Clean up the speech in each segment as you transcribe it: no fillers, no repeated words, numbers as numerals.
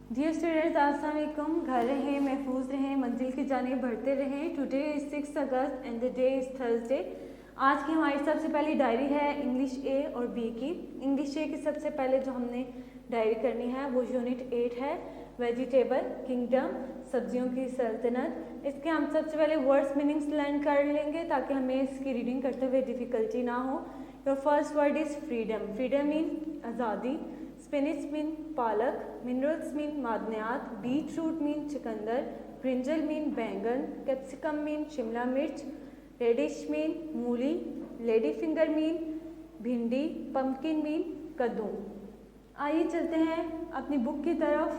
Dear students, अस्सलाम वालेकुम। घर रहें, महफूज रहें, मंजिल की जानिब बढ़ते रहें। Today is 6 August and the day is Thursday. आज की हमारी सबसे पहली डायरी है इंग्लिश ए और बी की। इंग्लिश ए की सबसे पहले जो हमने डायरी करनी है वो यूनिट 8 है, वेजिटेबल किंगडम, सब्जियों की सल्तनत। इसके हम सबसे पहले वर्ड्स मीनिंग्स लर्न कर लेंगे ताकि हमें इसकी रीडिंग करते हुए डिफ़िकल्टी ना हो। Your first word is freedom. Freedom mean आज़ादी। स्पिनिच मीन पालक, मिनरल्स मीन मादनियात, बीट रूट मीन चुकंदर, ब्रिंजल मीन बैंगन, कैप्सिकम मीन शिमला मिर्च, रेडिश मीन मूली, लेडी फिंगर मीन भिंडी, पम्पकिन मीन कद्दू। आइए चलते हैं अपनी बुक की तरफ।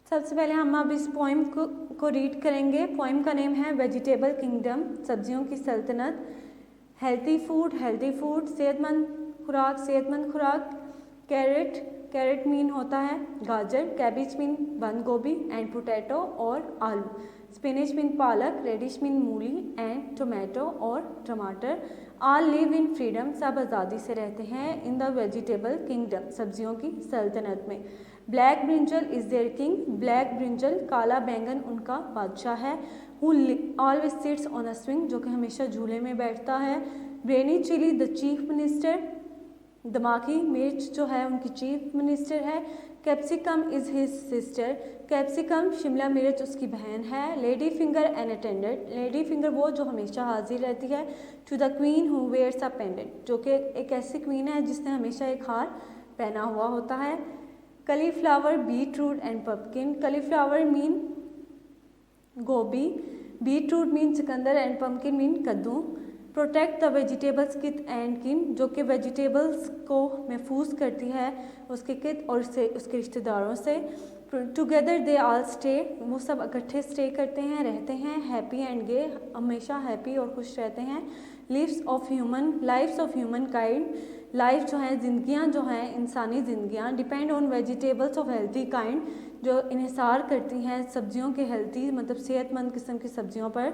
सबसे पहले हम अब इस पोइम को रीड करेंगे। पोइम का नेम है वेजिटेबल किंगडम, सब्जियों की सल्तनत। हेल्थी फूड, सेहतमंद खुराक। कैरेट, कैरेट मीन होता है गाजर। कैबेज मीन बंद गोभी एंड पोटैटो और आलू। स्पिनिच मीन पालक, रेडिश मीन मूली एंड टोमेटो और टमाटर। ऑल लिव इन फ्रीडम, सब आज़ादी से रहते हैं इन द वेजिटेबल किंगडम, सब्जियों की सल्तनत में। Black brinjal is their king, black brinjal काला बैंगन उनका बादशाह है। Who always sits on a swing, जो कि हमेशा झूले में बैठता है। Brainy chilli the chief minister, दिमागी मिर्च जो है उनकी चीफ मिनिस्टर है। Capsicum is his sister, capsicum शिमला मिर्च उसकी बहन है। Lady finger an attendant, lady finger वो जो हमेशा हाजिर रहती है। To the queen who wears a pendant, जो कि एक ऐसी क्वीन है जिसने हमेशा एक हार पहना हुआ होता है। Cauliflower, beetroot and pumpkin, cauliflower mean गोभी, बीट रूट मीन चुकंदर एंड पम्पकिन मीन कद्दू। Protect the vegetables kith and kin, जो कि वेजिटेबल्स को महफूज करती है उसके कित और उसके रिश्तेदारों से। टुगेदर दे ऑल स्टे, वो सब इकट्ठे स्टे करते हैं, रहते हैं। हैप्पी एंड गे, हमेशा हैप्पी और खुश रहते हैं। Lifes of human kind, life जो है ज़िंदगियाँ जो हैं इंसानी ज़िंदगियाँ। Depend on vegetables of healthy kind, जो इन्हिसार करती हैं सब्जियों के हेल्थी मतलब सेहतमंद किस्म की सब्जियों पर।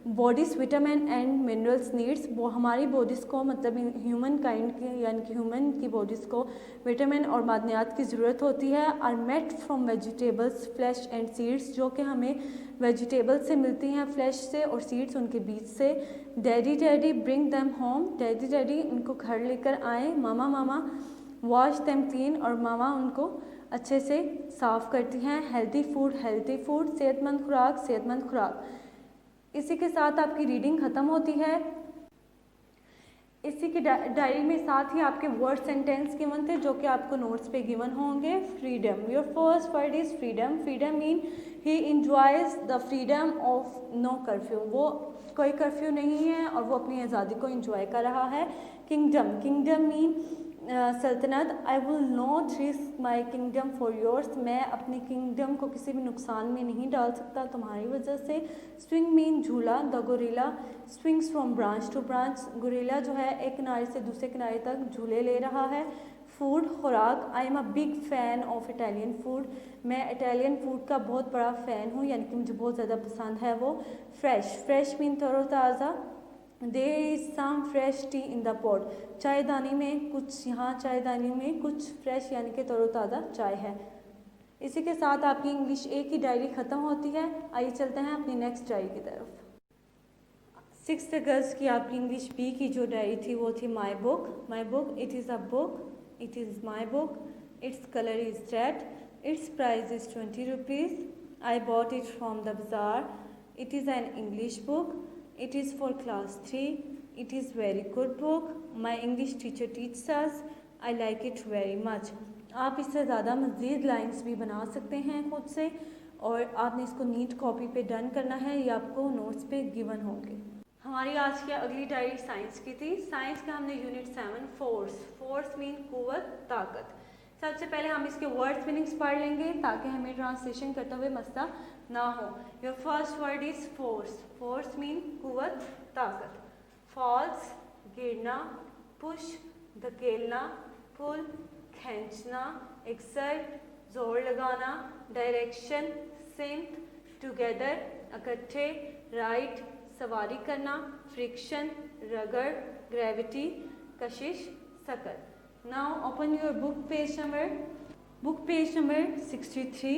Bodies vitamin and minerals needs, वो हमारी बॉडीज़ को मतलब ह्यूमन काइंड की यानी कि ह्यूमन की बॉडीज़ को विटामिन और मादनियात की ज़रूरत होती है। Are made from vegetables flesh and seeds, जो कि हमें वेजिटेबल्स से मिलती हैं, फ्लैश से और सीड्स उनके बीज से। Daddy bring them home, daddy उनको घर लेकर आए। मामा वॉश दैम क्लीन, और मामा उनको अच्छे से साफ़ करती हैं। हेल्दी फूड, सेहतमंद खुराक। इसी के साथ आपकी रीडिंग ख़त्म होती है। इसी की डायरी में साथ ही आपके वर्ड सेंटेंस गिवन थे जो कि आपको नोट्स पे गिवन होंगे। Freedom, your first word is freedom. Freedom mean he enjoys the freedom of no curfew, वो कोई कर्फ्यू नहीं है और वो अपनी आज़ादी को इंजॉय कर रहा है। किंगडम मीन सल्तनत। I will not risk my kingdom for yours, मैं अपनी किंगडम को किसी भी नुकसान में नहीं डाल सकता तुम्हारी वजह से। स्विंग मीन झूला। The gorilla swings from branch to branch, gorilla जो है एक किनारे से दूसरे किनारे तक झूले ले रहा है। फूड, खुराक। I am a big fan of Italian food, मैं इटालियन फूड का बहुत बड़ा फ़ैन हूँ, यानी कि मुझे बहुत ज़्यादा पसंद है वो। फ्रेश मीन तरोताज़ा। There is some fresh tea in the pot, चायदानी में कुछ फ्रेश यानी कि तरोताज़ा चाय है। इसी के साथ आपकी इंग्लिश ए की डायरी ख़त्म होती है। आइए चलते हैं अपनी नेक्स्ट डायरी की तरफ। 6 अगस्त की आपकी इंग्लिश बी की जो डायरी थी वो थी my book. It is a book, it is my book, its colour is red, its price is 20 rupees. I bought it from the बाज़ार। It is an English book, it is for class 3, it is very good book, my English teacher teaches us, I like it very much। आप इससे ज़्यादा मज़ीद lines भी बना सकते हैं खुद से, और आपने इसको नीट कॉपी पे डन करना है, ये आपको नोट्स पे गिवन होंगे। हमारी आज की अगली डायरी साइंस की थी। साइंस का हमने यूनिट 7 फोर्स मीन कुव्वत, ताकत। सबसे पहले हम इसके वर्ड्स मीनिंग्स पढ़ लेंगे ताकि हमें ट्रांसलेशन करते हुए मसला ना हो। Your first word is force mean कुव्वत, ताकत। फॉल्स, गिरना। पुश, धकेलना। पुल, खींचना। एक्सर्ट, जोर लगाना। Direction, synth. टुगेदर, इकट्ठे। राइट, सवारी करना। फ्रिक्शन, रगड़। ग्रेविटी, कशिश, सकल। Now open your book page number 63.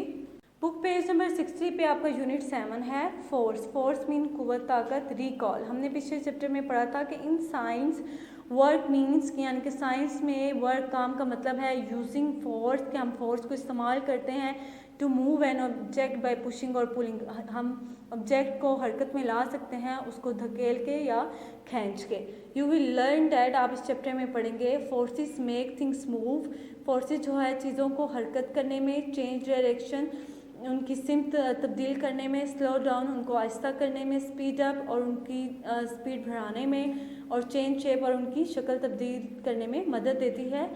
Book page number 60 पे आपका यूनिट 7 है फोर्स मीन कुव्वत, ताकत, रिकॉल। हमने पिछले चैप्टर में पढ़ा था कि इन साइंस वर्क मीन्स यानी कि साइंस में वर्क काम का मतलब है यूजिंग फोर्स, कि हम फोर्स को इस्तेमाल करते हैं to move an object by pushing और पुलिंग। हम ऑब्जेक्ट को हरकत में ला सकते हैं उसको धकेल के या खींच के। यू विल लर्न डैट, आप इस चैप्टर में पढ़ेंगे forces make things move. Forces जो है चीज़ों को हरकत करने में, चेंज डायरेक्शन उनकी सिमत तब्दील करने में, स्लो डाउन उनको आहिस्ता करने में, स्पीड अप और उनकी स्पीड बढ़ाने में, और चेंज शेप और उनकी शक्ल तब्दील करने में मदद देती है।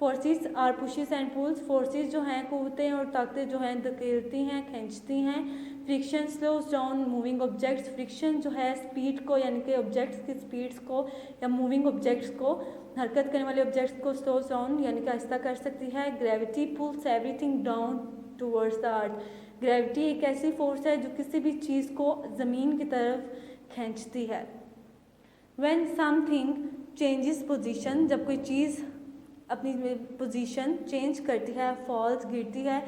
Forces are pushes and pulls. Forces जो हैं कुव्वतें और ताकतें जो हैं धकेलती हैं, खींचती हैं। Friction slows down moving objects. Friction जो है स्पीड को यानी कि ऑब्जेक्ट्स की स्पीड्स को या मूविंग ऑब्जेक्ट्स को, हरकत करने वाले ऑब्जेक्ट्स को स्लो डाउन यानी कि आहिस्ता कर सकती है। Gravity pulls everything down towards the earth. Gravity एक ऐसी फोर्स है जो किसी भी चीज़ को ज़मीन की तरफ खींचती है। व्हेन समथिंग चेंजेस पोजीशन, जब कोई चीज़ अपनी पोजीशन चेंज करती है, फॉल्स गिरती है,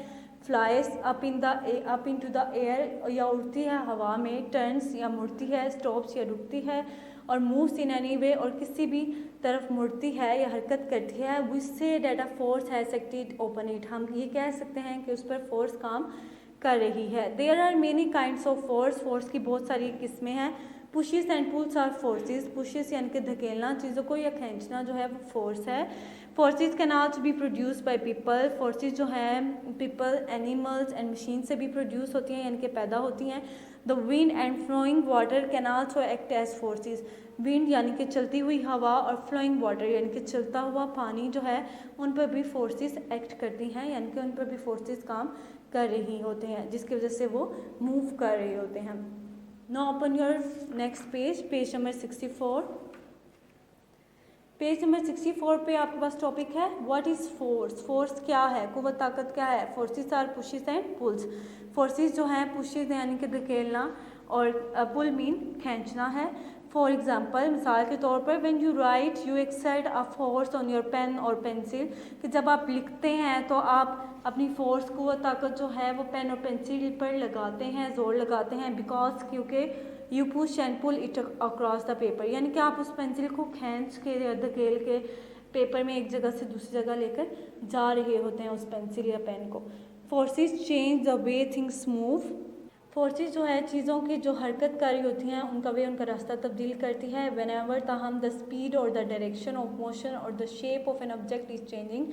flies up into the air या उड़ती है हवा में, टर्न्स या मुड़ती है, स्टॉप्स या रुकती है, और मूव्स इन एनी वे और किसी भी तरफ मुड़ती है या हरकत करती है, we say that a force has acted upon it. हम ये कह सकते हैं कि उस पर फोर्स काम कर रही है। There are many kinds of force की बहुत सारी किस्में हैं। Pushes and pulls are forces. Pushes यानी कि धकेलना चीज़ों को या खींचना जो है वो फोर्स है। Forces can also be produce by people. Forces जो हैं पीपल, एनिमल्स एंड मशीन से भी प्रोड्यूस होती हैं यानी कि पैदा होती हैं। The wind and flowing water can also act as forces. Wind यानी कि चलती हुई हवा और फ्लोइंग वाटर यानी कि चलता हुआ पानी जो है उन पर भी फोर्सेस एक्ट करती हैं, यानी कि उन पर भी फोर्सेस काम कर रही होते हैं जिसकी वजह से वो मूव कर रहे होते हैं। Now open your next page number 64। Page number 64 पे आपके पास टॉपिक है व्हाट इज़ फोर्स। फोर्स क्या है, कुव्वत ताकत क्या है। Forces are pushes and pulls. Forces जो हैं पुशेस यानी कि धकेलना और पुल मीन खींचना है। फॉर एग्जाम्पल, मिसाल के तौर पर when you write you exert a force on your pen और पेंसिल, कि जब आप लिखते हैं तो आप अपनी फोर्स कुव्वत ताकत जो है वो पेन और पेंसिल पर लगाते हैं, जोर लगाते हैं, बिकॉज क्योंकि you push and pull it across the paper, यानी कि आप उस पेंसिल को खींच के या धकेल के पेपर में एक जगह से दूसरी जगह लेकर जा रहे होते हैं उस पेंसिल या पेन को। Forces change the way things move. Forces जो है चीज़ों की जो हरकत कारी होती हैं उनका वे उनका रास्ता तब्दील करती है। व्हेनेवर ताहम the speed or the direction of motion or the shape of an object is changing,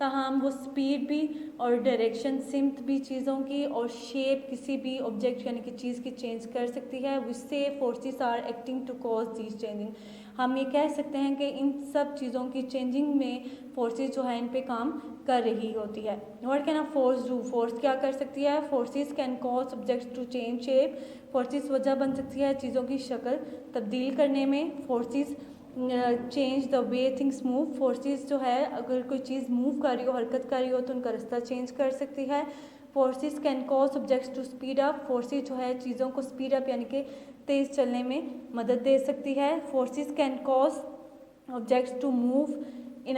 ताहम वो स्पीड भी और डायरेक्शन सिमत भी चीज़ों की और शेप किसी भी ऑब्जेक्ट यानी कि चीज़ की चेंज कर सकती है। विससे forces are acting to cause this changing. हम ये कह सकते हैं कि इन सब चीज़ों की चेंजिंग में फोर्सेस जो है इन पे काम कर रही होती है। What can a force do. Force क्या कर सकती है। Forces can cause objects to change shape. Forces वजह बन सकती है चीज़ों की शक्ल तब्दील करने में। Forces change the way things move. Forces जो है अगर कोई चीज़ मूव कर रही हो, हरकत कर रही हो तो उनका रास्ता चेंज कर सकती है। Forces can cause objects to speed up. Forces जो है चीज़ों को स्पीड अप यानी कि तेज़ चलने में मदद दे सकती है। Forces can cause objects to move in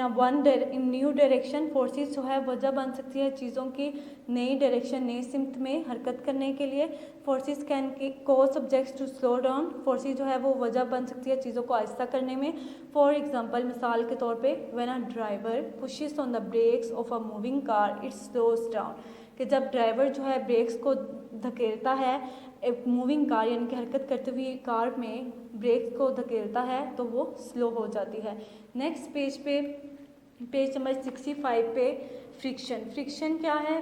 new direction. Forces जो है वजह बन सकती है चीज़ों की नई डायरेक्शन, नई सिमत में हरकत करने के लिए। Forces can cause objects to slow down. Forces जो है वो वजह बन सकती है चीज़ों को आहिस्ता करने में। फॉर एग्जांपल, मिसाल के तौर पे when a driver pushes on the brakes of a moving car it slows down, कि जब ड्राइवर जो है ब्रेक्स को धकेलता है एक मूविंग कार यानी कि हरकत करती हुई कार में ब्रेक को धकेलता है तो वो स्लो हो जाती है। नेक्स्ट पेज नंबर 65 पे फ्रिक्शन। फ्रिक्शन क्या है।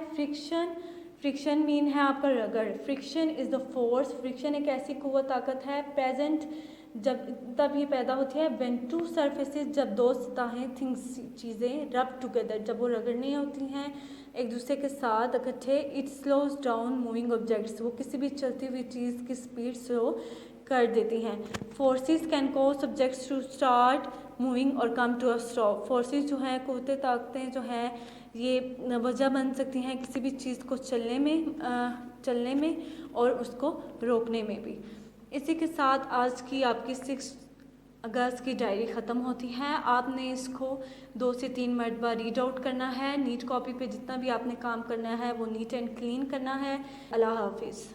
फ्रिक्शन मीन है आपका रगड़। Friction is the force. Friction एक ऐसी कुव्वत ताकत है प्रेजेंट जब तब ये पैदा होती है व्हेन टू सरफेसेस, जब दो सतहें थिंग्स चीज़ें रब टुगेदर, जब वो रगड़नी होती हैं एक दूसरे के साथ इकट्ठे। It slows down moving objects, वो किसी भी चलती हुई चीज़ की स्पीड स्लो कर देती हैं। Forces can cause objects to start moving or come to a stop. फोर्सेस जो हैं कुव्वतें ताकतें जो हैं ये वजह बन सकती हैं किसी भी चीज़ को चलने में और उसको रोकने में भी। इसी के साथ आज की आपकी अगस्त की डायरी ख़त्म होती है। आपने इसको 2 से 3 मरतबा रीड आउट करना है। नीट कॉपी पे जितना भी आपने काम करना है वो नीट एंड क्लीन करना है। अल्लाह हाफिज़।